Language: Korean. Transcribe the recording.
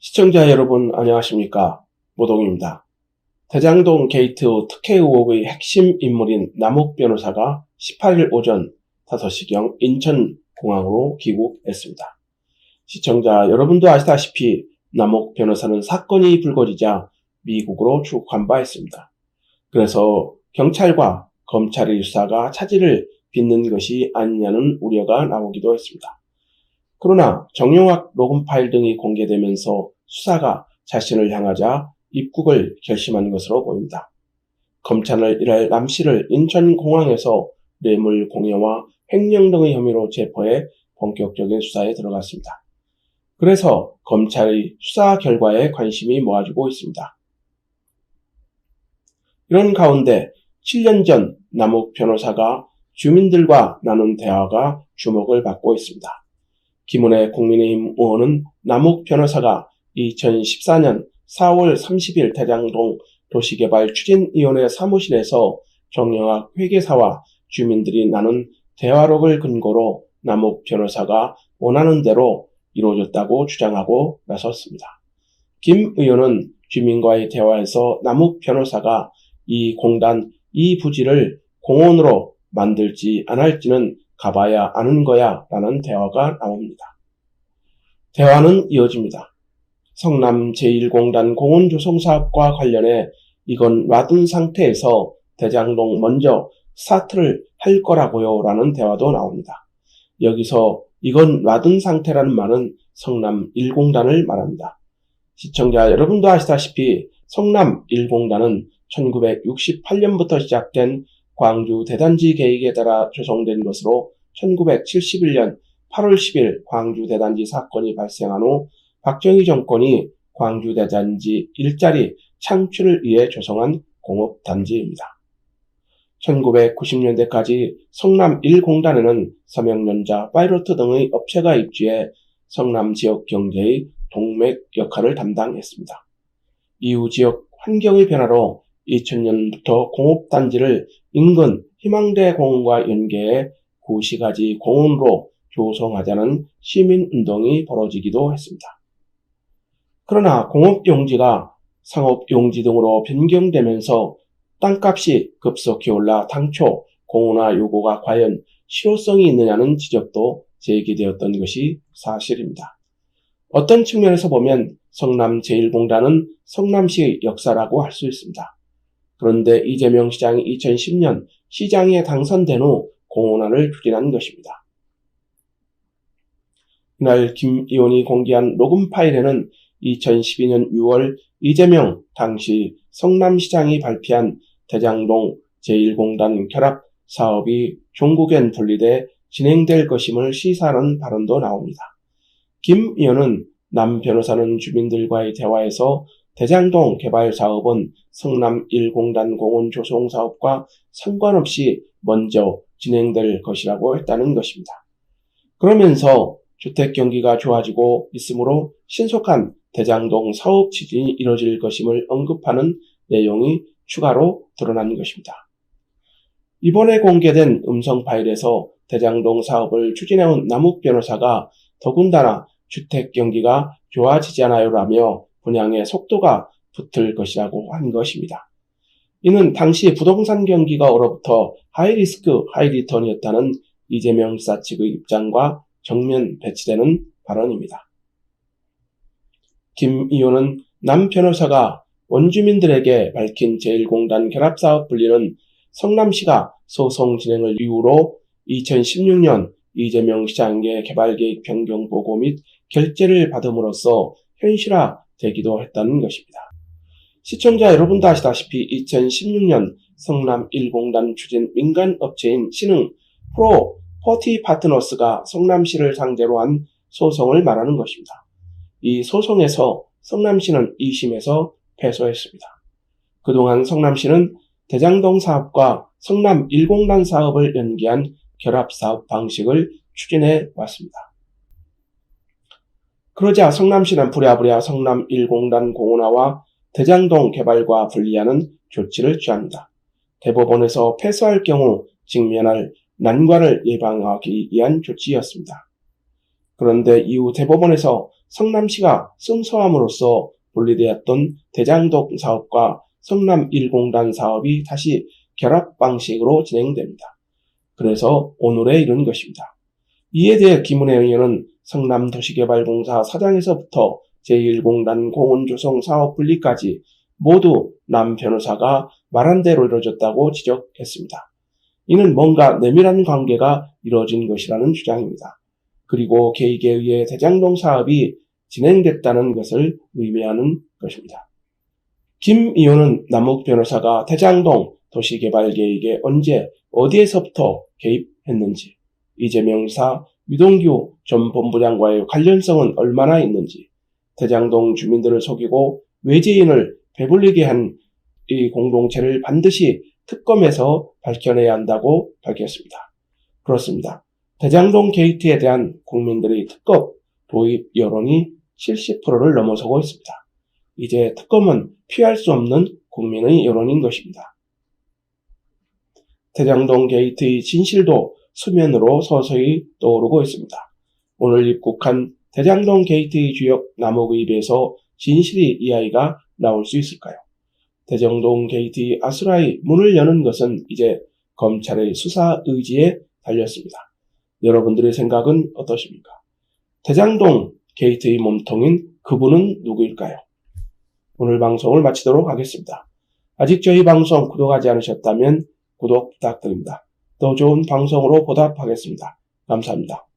시청자 여러분 안녕하십니까? 모동입니다. 대장동 게이트 특혜 의혹의 핵심 인물인 남욱 변호사가 18일 오전 5시경 인천공항으로 귀국했습니다. 시청자 여러분도 아시다시피 남욱 변호사는 사건이 불거지자 미국으로 출국한 바 있습니다. 그래서 경찰과 검찰의 수사가 차질을 빚는 것이 아니냐는 우려가 나오기도 했습니다. 그러나 정영학 녹음 파일 등이 공개되면서 수사가 자신을 향하자 입국을 결심한 것으로 보입니다. 검찰은 이날 남 씨를 인천공항에서 뇌물 공여와 횡령 등의 혐의로 체포해 본격적인 수사에 들어갔습니다. 그래서 검찰의 수사 결과에 관심이 모아지고 있습니다. 이런 가운데 7년 전 남욱 변호사가 주민들과 나눈 대화가 주목을 받고 있습니다. 김은혜 국민의힘 의원은 남욱 변호사가 2014년 4월 30일 대장동 도시개발추진위원회 사무실에서 정영학 회계사와 주민들이 나눈 대화록을 근거로 남욱 변호사가 원하는 대로 이루어졌다고 주장하고 나섰습니다. 김 의원은 주민과의 대화에서 남욱 변호사가 이 공단, 이 부지를 공원으로 만들지 안 할지는 가봐야 아는 거야 라는 대화가 나옵니다. 대화는 이어집니다. 성남 제1공단 공원조성사업과 관련해 이건 놔둔 상태에서 대장동 먼저 스타트를 할 거라고요 라는 대화도 나옵니다. 여기서 이건 놔둔 상태라는 말은 성남 1공단을 말합니다. 시청자 여러분도 아시다시피 성남 1공단은 1968년부터 시작된 광주 대단지 계획에 따라 조성된 것으로 1971년 8월 10일 광주 대단지 사건이 발생한 후 박정희 정권이 광주 대단지 일자리 창출을 위해 조성한 공업단지입니다. 1990년대까지 성남 1공단에는 삼성전자, 파이로트 등의 업체가 입주해 성남 지역 경제의 동맥 역할을 담당했습니다. 이후 지역 환경의 변화로 2000년부터 공업단지를 인근 희망대 공원과 연계해 구시가지 공원으로 조성하자는 시민운동이 벌어지기도 했습니다. 그러나 공업용지가 상업용지 등으로 변경되면서 땅값이 급속히 올라 당초 공원화 요구가 과연 실효성이 있느냐는 지적도 제기되었던 것이 사실입니다. 어떤 측면에서 보면 성남 제1공단은 성남시의 역사라고 할 수 있습니다. 그런데 이재명 시장이 2010년 시장에 당선된 후 공원화를 추진한 것입니다. 이날 김 의원이 공개한 녹음 파일에는 2012년 6월 이재명 당시 성남시장이 발표한 대장동 제1공단 결합 사업이 종국엔 분리돼 진행될 것임을 시사하는 발언도 나옵니다. 김 의원은 남 변호사는 주민들과의 대화에서 대장동 개발 사업은 성남 1공단 공원 조성 사업과 상관없이 먼저 진행될 것이라고 했다는 것입니다. 그러면서 주택 경기가 좋아지고 있으므로 신속한 대장동 사업 추진이 이뤄질 것임을 언급하는 내용이 추가로 드러난 것입니다. 이번에 공개된 음성 파일에서 대장동 사업을 추진해온 남욱 변호사가 더군다나 주택 경기가 좋아지지 않아요 라며 분양의 속도가 붙을 것이라고 한 것입니다. 이는 당시 부동산 경기가 얼어붙어 하이리스크 하이리턴이었다는 이재명 지사 측의 입장과 정면 배치되는 발언입니다. 김 의원은 남 변호사가 원주민들에게 밝힌 제1공단 결합사업 분리는 성남시가 소송 진행을 이유로 2016년 이재명 시장의 개발계획 변경 보고 및 결재를 받음으로써 현실화되기도 했다는 것입니다. 시청자 여러분도 아시다시피 2016년 성남 1공단 추진 민간업체인 신흥 프로퍼티 파트너스가 성남시를 상대로 한 소송을 말하는 것입니다. 이 소송에서 성남시는 2심에서 패소했습니다. 그동안 성남시는 대장동 사업과 성남 1공단 사업을 연계한 결합사업 방식을 추진해 왔습니다. 그러자 성남시는 부랴부랴 성남 1공단 공원화와 대장동 개발과 분리하는 조치를 취합니다. 대법원에서 패소할 경우 직면할 난관을 예방하기 위한 조치였습니다. 그런데 이후 대법원에서 성남시가 승소함으로써 분리되었던 대장동 사업과 성남 1공단 사업이 다시 결합 방식으로 진행됩니다. 그래서 오늘에 이른 것입니다. 이에 대해 김은혜 의원은 성남도시개발공사 사장에서부터 제1공단 공원조성 사업 분리까지 모두 남 변호사가 말한 대로 이루어졌다고 지적했습니다. 이는 뭔가 내밀한 관계가 이루어진 것이라는 주장입니다. 그리고 개익에 의해 대장동 사업이 진행됐다는 것을 의미하는 것입니다. 김 의원은 남욱 변호사가 대장동 도시개발 계획에 언제 어디에서부터 개입했는지, 이재명 지사, 유동규 전 본부장과의 관련성은 얼마나 있는지, 대장동 주민들을 속이고 외지인을 배불리게 한 이 공동체를 반드시 특검에서 밝혀내야 한다고 밝혔습니다. 그렇습니다. 대장동 게이트에 대한 국민들의 특검 도입 여론이 70%를 넘어서고 있습니다. 이제 특검은 피할 수 없는 국민의 여론인 것입니다. 대장동 게이트의 진실도 수면으로 서서히 떠오르고 있습니다. 오늘 입국한 대장동 게이트의 주역 남욱의 입에서 진실이 이야기가 나올 수 있을까요? 대장동 게이트의 아수라의 문을 여는 것은 이제 검찰의 수사 의지에 달렸습니다. 여러분들의 생각은 어떠십니까? 대장동 게이트의 몸통인 그분은 누구일까요? 오늘 방송을 마치도록 하겠습니다. 아직 저희 방송 구독하지 않으셨다면 구독 부탁드립니다. 더 좋은 방송으로 보답하겠습니다. 감사합니다.